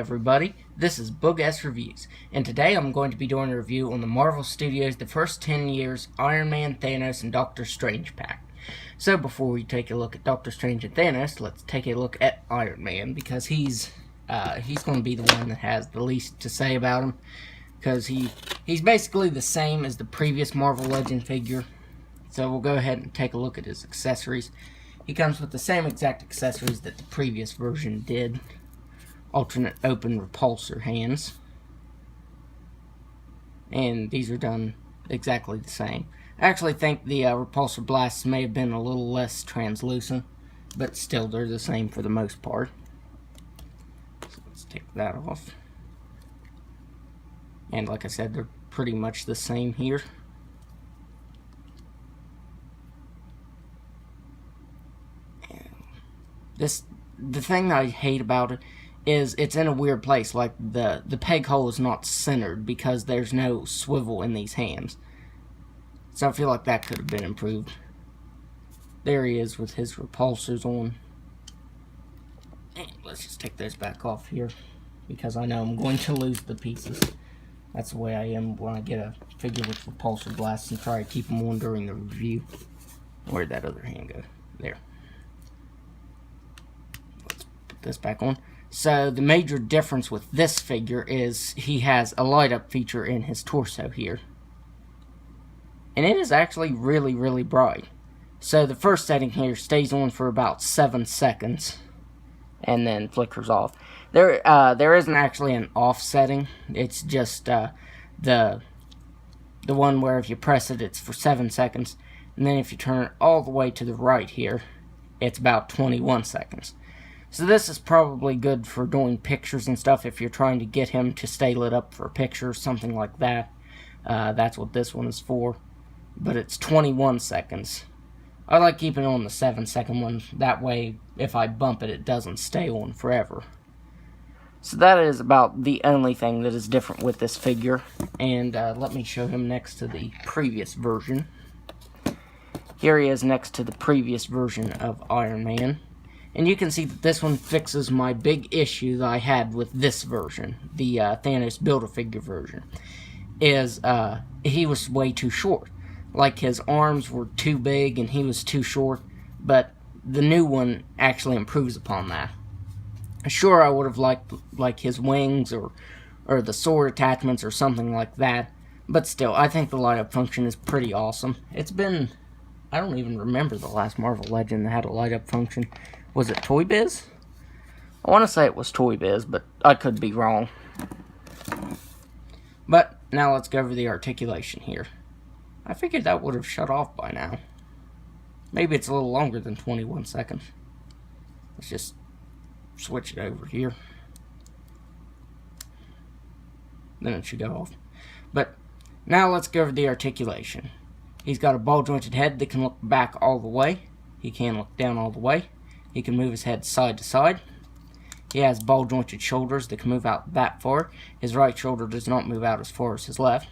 everybody, this is Boog S Reviews, and today I'm going to be doing a review on the Marvel Studios The First 10 Years Iron Man, Thanos, and Doctor Strange pack. So before we take a look at Doctor Strange and Thanos, let's take a look at Iron Man, because he's going to be the one that has the least to say about him, because he's basically the same as the previous Marvel Legend figure. So we'll go ahead and take a look at his accessories. He comes with the same exact accessories that the previous version did. Alternate open repulsor hands. And these are done exactly the same. I actually think the repulsor blasts may have been a little less translucent, but still they're the same for the most part. So let's take that off. And like I said, they're pretty much the same here. The thing I hate about it is it's in a weird place. Like the peg hole is not centered because there's no swivel in these hands. So I feel like that could have been improved. There he is with his repulsors on. And let's just take those back off here, because I know I'm going to lose the pieces. That's the way I am when I get a figure with repulsor blasts and try to keep them on during the review. Where'd that other hand go? There. This back on. So the major difference with this figure is he has a light up feature in his torso here, and it is actually really bright. So the first setting here stays on for about 7 seconds and then flickers off. There isn't actually an off setting. It's just the one where if you press it, it's for 7 seconds, and then if you turn it all the way to the right here, it's about 21 seconds. So this is probably good for doing pictures and stuff if you're trying to get him to stay lit up for a picture or something like that. That's what this one is for. But it's 21 seconds. I like keeping it on the 7-second one. That way, if I bump it, it doesn't stay on forever. So that is about the only thing that is different with this figure. And let me show him next to the previous version. Here he is next to the previous version of Iron Man. And you can see that this one fixes my big issue that I had with this version, the Thanos Build-A-Figure version, is he was way too short. Like, his arms were too big and he was too short, but the new one actually improves upon that. Sure, I would have liked like his wings or the sword attachments or something like that, but still, I think the light-up function is pretty awesome. It's been, I don't even remember the last Marvel Legend that had a light-up function. Was it Toy Biz? I want to say it was Toy Biz, but I could be wrong. But now let's go over the articulation here. I figured that would have shut off by now. Maybe it's a little longer than 21 seconds. Let's just switch it over here. Then it should go off. But now let's go over the articulation. He's got a ball-jointed head that can look back all the way. He can look down all the way. He can move his head side to side. He has ball-jointed shoulders that can move out that far. His right shoulder does not move out as far as his left.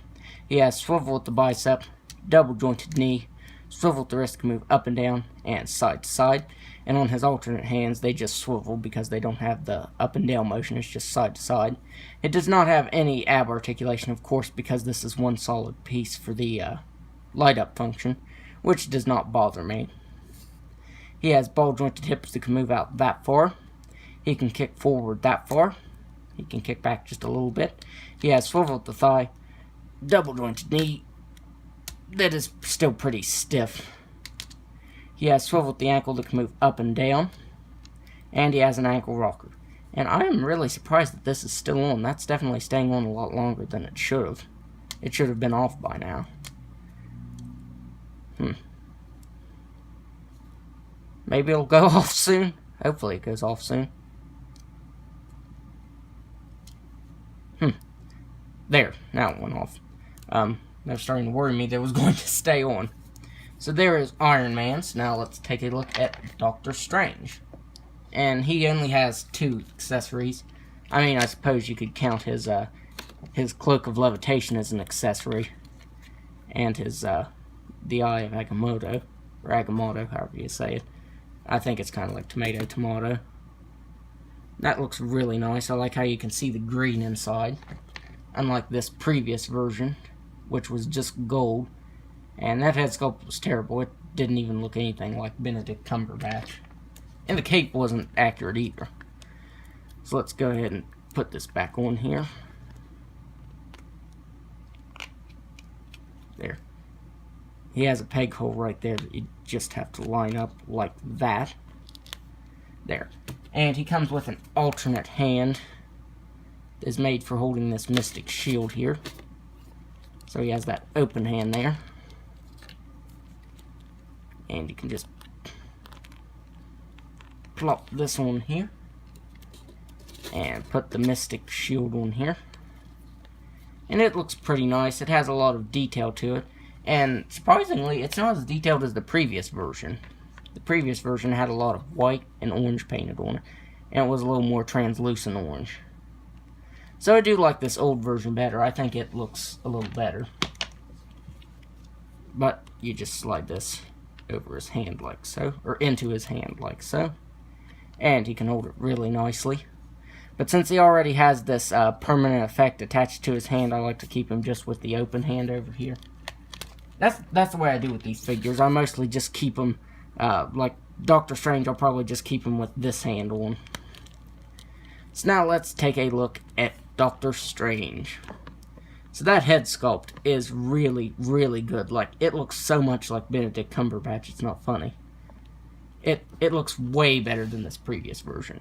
He has swivel at the bicep, double-jointed knee, swivel at the wrist can move up and down, and side to side. And on his alternate hands, they just swivel because they don't have the up and down motion. It's just side to side. It does not have any ab articulation, of course, because this is one solid piece for the light-up function, which does not bother me. He has ball-jointed hips that can move out that far. He can kick forward that far. He can kick back just a little bit. He has swivel at the thigh, double-jointed knee that is still pretty stiff. He has swivel at the ankle that can move up and down. And he has an ankle rocker. And I am really surprised that this is still on. That's definitely staying on a lot longer than it should have. It should have been off by now. Maybe it'll go off soon. Hopefully it goes off soon. There. Now it went off. That was starting to worry me that it was going to stay on. So there is Iron Man. So now let's take a look at Doctor Strange. And he only has 2 accessories. I mean, I suppose you could count his cloak of levitation as an accessory. And his, the Eye of Agamotto. Or Agamotto, however you say it. I think it's kind of like tomato. That looks really nice. I like how you can see the green inside. Unlike this previous version, which was just gold. And that head sculpt was terrible. It didn't even look anything like Benedict Cumberbatch. And the cape wasn't accurate either. So let's go ahead and put this back on here. There. He has a peg hole right there that you just have to line up like that. There. And he comes with an alternate hand that is made for holding this mystic shield here. So he has that open hand there. And you can just plop this on here. And put the mystic shield on here. And it looks pretty nice. It has a lot of detail to it. And surprisingly, it's not as detailed as the previous version. The previous version had a lot of white and orange painted on it. And it was a little more translucent orange. So I do like this old version better. I think it looks a little better. But you just slide this over his hand like so. Or into his hand like so. And he can hold it really nicely. But since he already has this permanent effect attached to his hand, I like to keep him just with the open hand over here. That's the way I do with these figures. I mostly just keep them, like Doctor Strange, I'll probably just keep him with this hand on. So now let's take a look at Doctor Strange. So that head sculpt is really, really good. Like, it looks so much like Benedict Cumberbatch, it's not funny. It looks way better than this previous version.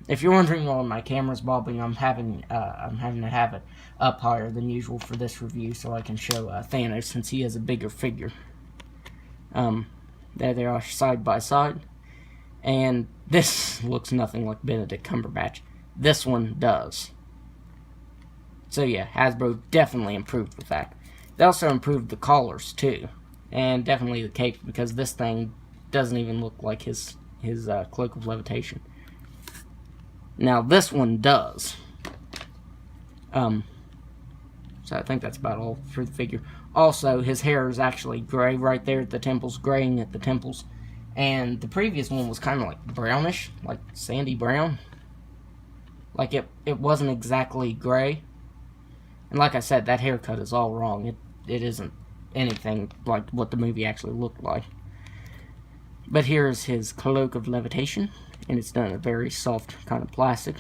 If you're wondering why my camera's bobbing, I'm having to have it up higher than usual for this review so I can show Thanos, since he is a bigger figure. There they are side by side. And this looks nothing like Benedict Cumberbatch. This one does. So yeah, Hasbro definitely improved with that. They also improved the collars too. And definitely the cape, because this thing doesn't even look like his cloak of levitation. Now this one does. So I think that's about all for the figure. Also, his hair is actually gray right there at the temples, graying at the temples. And the previous one was kind of like brownish, like sandy brown. Like it wasn't exactly gray. And like I said, that haircut is all wrong. It isn't anything like what the movie actually looked like. But here is his cloak of levitation. And it's done in a very soft kind of plastic.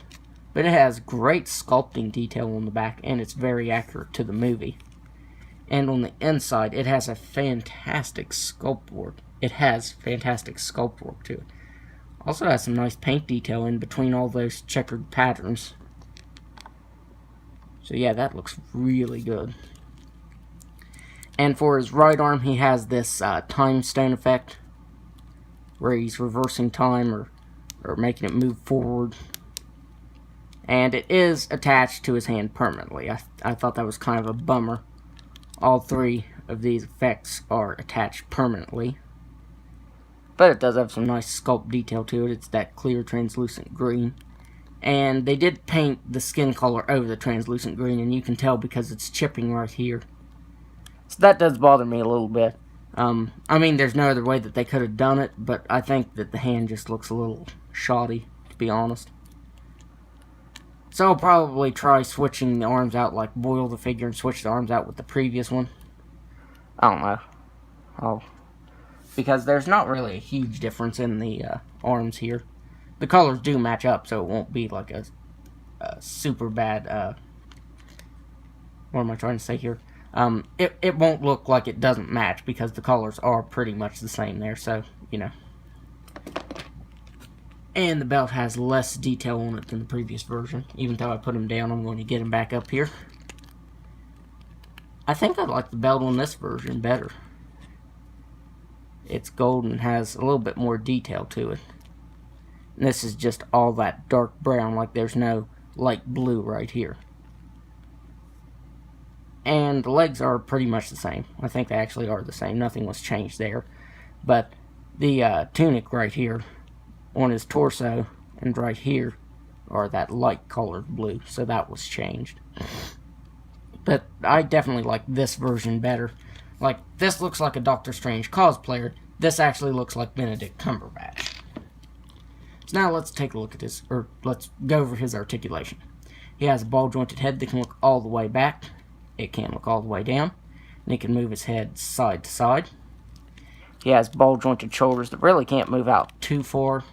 But it has great sculpting detail on the back, and it's very accurate to the movie. And on the inside, it has a fantastic sculpt work. It has fantastic sculpt work to it. Also has some nice paint detail in between all those checkered patterns. So yeah, that looks really good. And for his right arm, he has this time stone effect, where he's reversing time or making it move forward. And it is attached to his hand permanently. I thought that was kind of a bummer. All three of these effects are attached permanently. But it does have some nice sculpt detail to it. It's that clear translucent green. And they did paint the skin color over the translucent green, and you can tell because it's chipping right here. So that does bother me a little bit. I mean, there's no other way that they could have done it, but I think that the hand just looks a little shoddy, to be honest. So I'll probably try switching the arms out, like boil the figure and switch the arms out with the previous one. I don't know. Because there's not really a huge difference in the arms here. The colors do match up, so it won't be like a super bad, what am I trying to say here? It won't look like it doesn't match, because the colors are pretty much the same there, so, you know. And the belt has less detail on it than the previous version. Even though I put him down, I'm going to get him back up here. I think I like the belt on this version better. It's gold and has a little bit more detail to it. And this is just all that dark brown, like there's no light blue right here. And the legs are pretty much the same. I think they actually are the same. Nothing was changed there. But the tunic right here on his torso and right here are that light colored blue. So that was changed. But I definitely like this version better. Like, this looks like a Doctor Strange cosplayer. This actually looks like Benedict Cumberbatch. So now let's take a look at his, or let's go over his articulation. He has a ball-jointed head that can look all the way back. It can look all the way down. And he can move his head side to side. He has ball-jointed shoulders that really can't move out too far.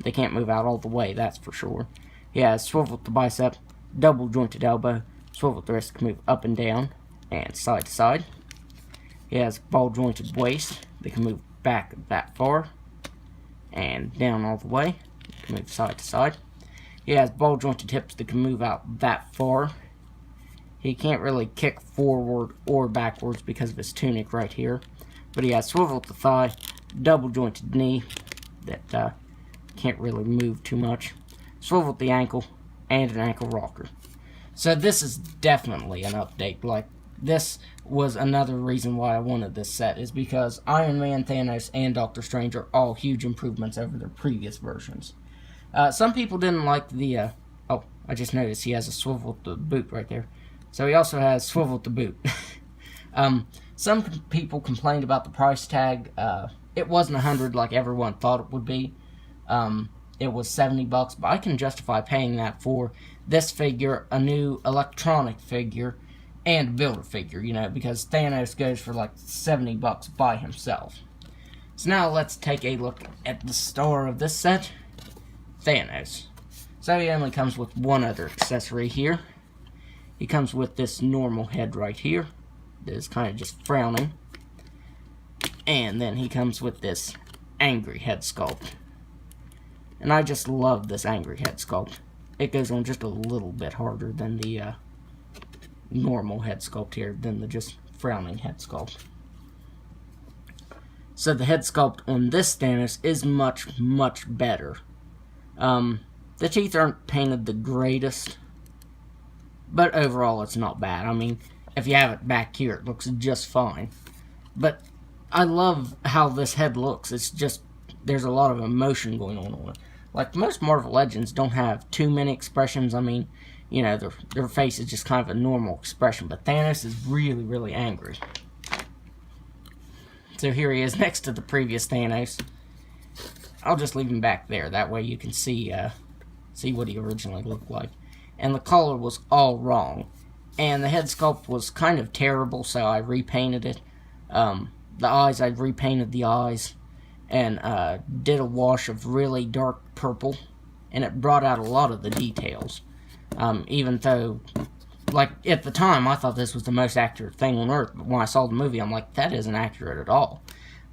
They can't move out all the way, that's for sure. He has swivel at the bicep, double-jointed elbow, swivel at the wrist, can move up and down, and side to side. He has ball-jointed waist that can move back that far, and down all the way. It can move side to side. He has ball-jointed hips that can move out that far. He can't really kick forward or backwards because of his tunic right here. But he has swivel at the thigh, double-jointed knee that can't really move too much, swivel at the ankle, and an ankle rocker. So this is definitely an update. Like, this was another reason why I wanted this set, is because Iron Man, Thanos, and Doctor Strange are all huge improvements over their previous versions. Some people didn't like the, oh, I just noticed he has a swivel at the boot right there. So he also has swivel at the boot. Some people complained about the price tag. It wasn't 100 like everyone thought it would be. It was $70, but I can justify paying that for this figure, a new electronic figure, and builder figure, you know, because Thanos goes for like $70 by himself. So now let's take a look at the star of this set, Thanos. So he only comes with one other accessory here. He comes with this normal head right here that is kind of just frowning. And then he comes with this angry head sculpt. And I just love this angry head sculpt. It goes on just a little bit harder than the normal head sculpt here, than the just frowning head sculpt. So the head sculpt on this Thanos is much, much better. The teeth aren't painted the greatest, but overall it's not bad. I mean, if you have it back here, it looks just fine. But I love how this head looks. It's just, there's a lot of emotion going on it. Like, most Marvel Legends don't have too many expressions. I mean, you know, their face is just kind of a normal expression. But Thanos is really, really angry. So here he is next to the previous Thanos. I'll just leave him back there. That way you can see what he originally looked like. And the collar was all wrong. And the head sculpt was kind of terrible, so I repainted it. The eyes, I repainted the eyes. And did a wash of really dark purple. And it brought out a lot of the details. Even though, like, at the time, I thought this was the most accurate thing on Earth. But when I saw the movie, I'm like, that isn't accurate at all.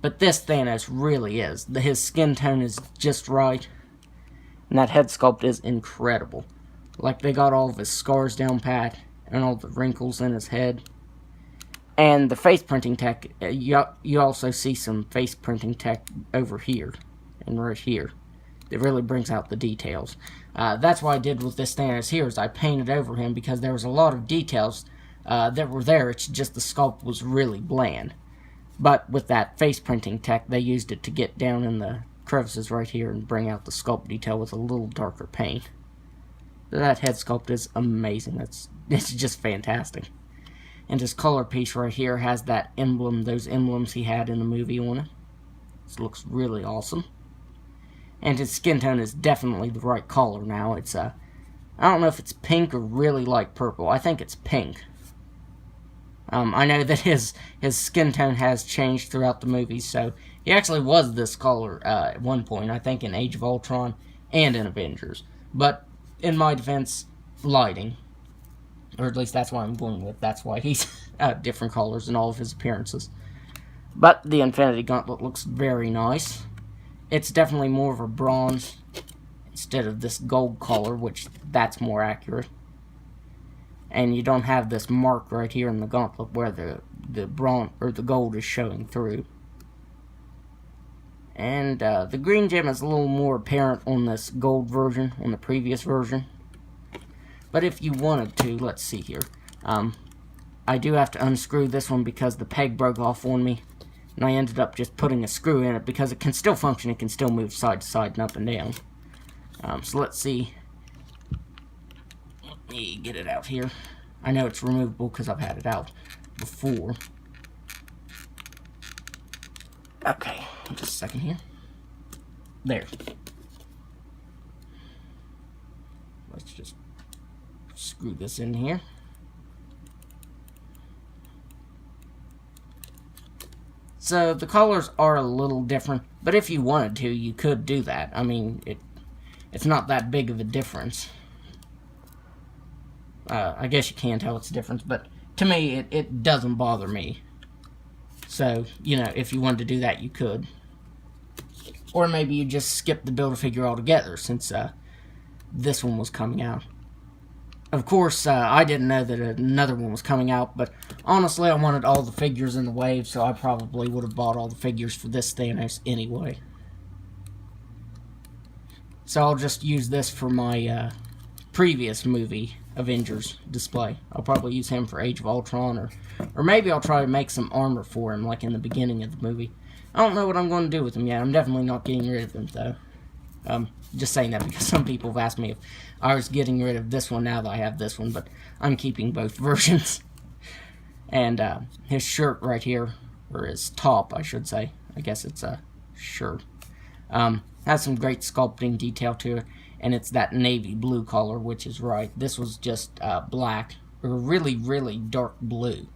But this Thanos really is. His skin tone is just right. And that head sculpt is incredible. Like, they got all of his scars down pat. And all the wrinkles in his head. And the face printing tech, you also see some face printing tech over here. And right here. It really brings out the details. That's what I did with this Thanos here, is I painted over him because there was a lot of details that were there. It's just the sculpt was really bland. But with that face printing tech, they used it to get down in the crevices right here and bring out the sculpt detail with a little darker paint. That head sculpt is amazing. It's just fantastic. And his collar piece right here has that emblem, those emblems he had in the movie on it. This looks really awesome. And his skin tone is definitely the right color now. It's I don't know if it's pink or really light purple. I think it's pink. I know that his skin tone has changed throughout the movies, so he actually was this color at one point, I think in Age of Ultron and in Avengers. But in my defense, lighting. Or at least that's what I'm going with. That's why he's different colors in all of his appearances. But the Infinity Gauntlet looks very nice. It's definitely more of a bronze instead of this gold color, which that's more accurate. And you don't have this mark right here in the gauntlet where the bronze or the gold is showing through. And the green gem is a little more apparent on this gold version, on the previous version. But if you wanted to, let's see here. I do have to unscrew this one because the peg broke off on me. And I ended up just putting a screw in it because it can still function. It can still move side to side and up and down. So let's see. Let me get it out here. I know it's removable because I've had it out before. Okay, just a second here. There. let's just screw this in here. So the colors are a little different, but if you wanted to, you could do that. I mean, it's not that big of a difference. I guess you can tell it's a difference, but to me, it doesn't bother me. So, you know, if you wanted to do that, you could. Or maybe you just skip the Build-A-Figure altogether, since this one was coming out. Of course, I didn't know that another one was coming out, but honestly, I wanted all the figures in the wave, so I probably would have bought all the figures for this Thanos anyway. So I'll just use this for my previous movie, Avengers, display. I'll probably use him for Age of Ultron, or maybe I'll try to make some armor for him, like in the beginning of the movie. I don't know what I'm going to do with him yet. I'm definitely not getting rid of him, though. Just saying that because some people have asked me if I was getting rid of this one now that I have this one, but I'm keeping both versions. And his shirt right here, or his top, I should say. I guess it's a shirt. Has some great sculpting detail to it, and it's that navy blue color, which is right. This was just black, or really, really dark blue.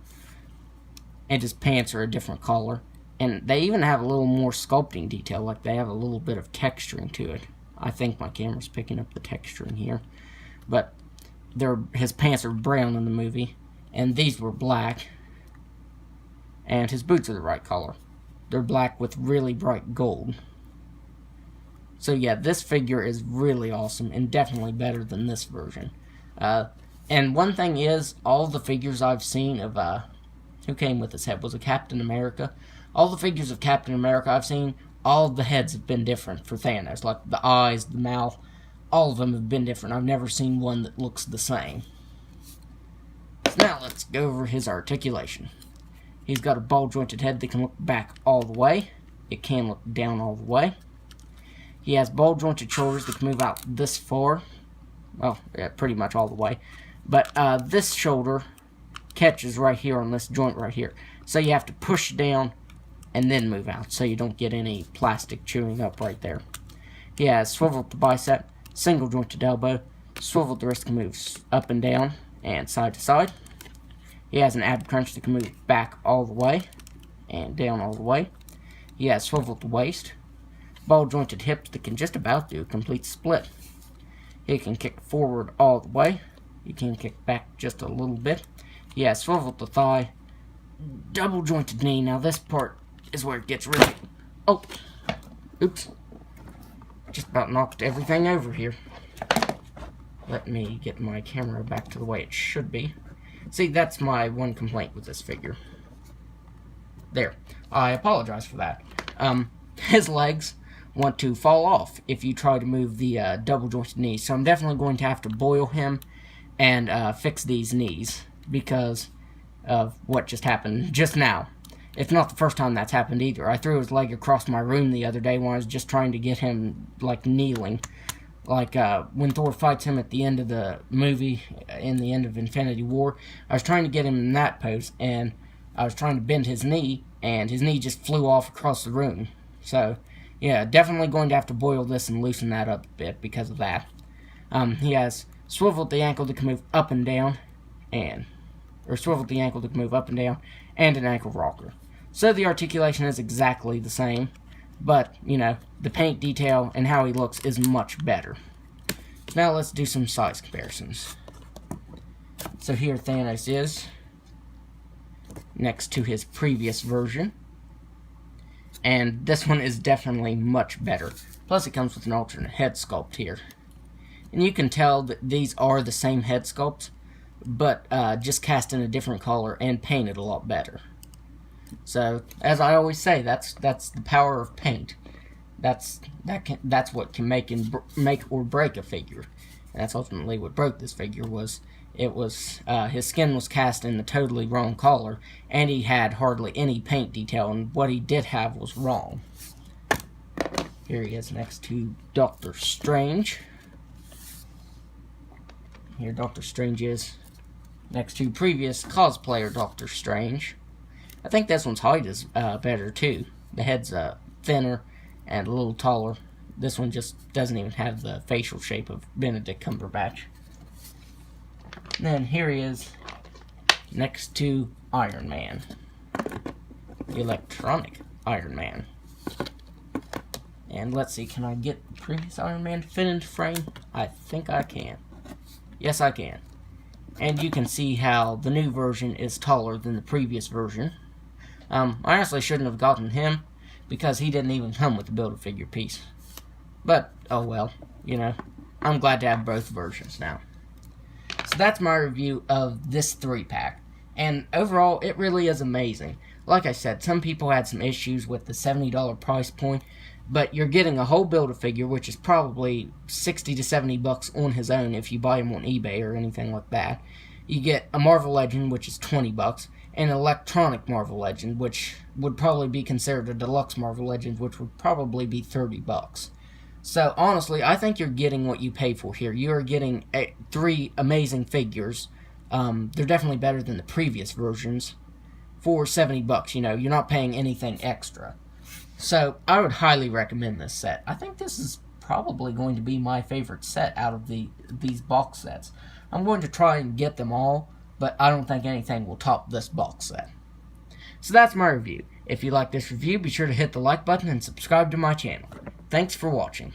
And his pants are a different color. And they even have a little more sculpting detail, like they have a little bit of texturing to it. I think my camera's picking up the texturing here. But his pants are brown in the movie, and these were black. And his boots are the right color. They're black with really bright gold. So yeah, this figure is really awesome, and definitely better than this version. And one thing is, all the figures I've seen of, who came with his head? Was it Captain America? All the figures of Captain America I've seen, all the heads have been different for Thanos. Like the eyes, the mouth, all of them have been different. I've never seen one that looks the same. So now let's go over his articulation. He's got a ball-jointed head that can look back all the way. It can look down all the way. He has ball-jointed shoulders that can move out this far. Well, yeah, pretty much all the way. But this shoulder catches right here on this joint right here. So you have to push down and then move out, so you don't get any plastic chewing up right there. He has swiveled the bicep, single jointed elbow, swiveled the wrist can move up and down and side to side. He has an ab crunch that can move back all the way and down all the way. He has swiveled the waist, ball jointed hips that can just about do a complete split. He can kick forward all the way. He can kick back just a little bit. He has swiveled the thigh, double jointed knee. Now this part is where it gets really... Oh! Oops. Just about knocked everything over here. Let me get my camera back to the way it should be. See, that's my one complaint with this figure. There. I apologize for that. His legs want to fall off if you try to move the double jointed knees. So I'm definitely going to have to boil him and fix these knees because of what just happened just now. It's not the first time that's happened either. I threw his leg across my room the other day when I was just trying to get him, like, kneeling. Like, when Thor fights him at the end of the movie, in the end of Infinity War, I was trying to get him in that pose, and I was trying to bend his knee, and his knee just flew off across the room. So, yeah, definitely going to have to boil this and loosen that up a bit because of that. He has swiveled the ankle that can move up and down, or swiveled the ankle that can move up and down, and an ankle rocker. So the articulation is exactly the same, but, you know, the paint detail and how he looks is much better. Now let's do some size comparisons. So here Thanos is, next to his previous version. And this one is definitely much better. Plus it comes with an alternate head sculpt here. And you can tell that these are the same head sculpts, but just cast in a different color and painted a lot better. So, as I always say, that's the power of paint. That's what can make or break a figure. And that's ultimately what broke this figure. His skin was cast in the totally wrong color, and he had hardly any paint detail, and what he did have was wrong. Here he is next to Doctor Strange. Here Doctor Strange is next to previous cosplayer Doctor Strange. I think this one's height is better too. The head's thinner and a little taller This one just doesn't even have the facial shape of Benedict Cumberbatch. And then here he is next to Iron Man. The electronic Iron Man. And let's see, can I get the previous Iron Man to fit into frame? I think I can. Yes, I can. And you can see how the new version is taller than the previous version. I honestly shouldn't have gotten him, because he didn't even come with the Build-A-Figure piece. But, oh well, you know, I'm glad to have both versions now. So that's my review of this 3-pack. And overall, it really is amazing. Like I said, some people had some issues with the $70 price point, but you're getting a whole Build-A-Figure, which is probably 60 to 70 bucks on his own if you buy him on eBay or anything like that. You get a Marvel Legend, which is 20 bucks, and an electronic Marvel Legend, which would probably be considered a deluxe Marvel Legend, which would probably be 30 bucks. So, honestly, I think you're getting what you pay for here. You are getting 3 amazing figures. They're definitely better than the previous versions. For 70 bucks, you know, you're not paying anything extra. So, I would highly recommend this set. I think this is probably going to be my favorite set out of these box sets. I'm going to try and get them all, but I don't think anything will top this box set. So that's my review. If you like this review, be sure to hit the like button and subscribe to my channel. Thanks for watching.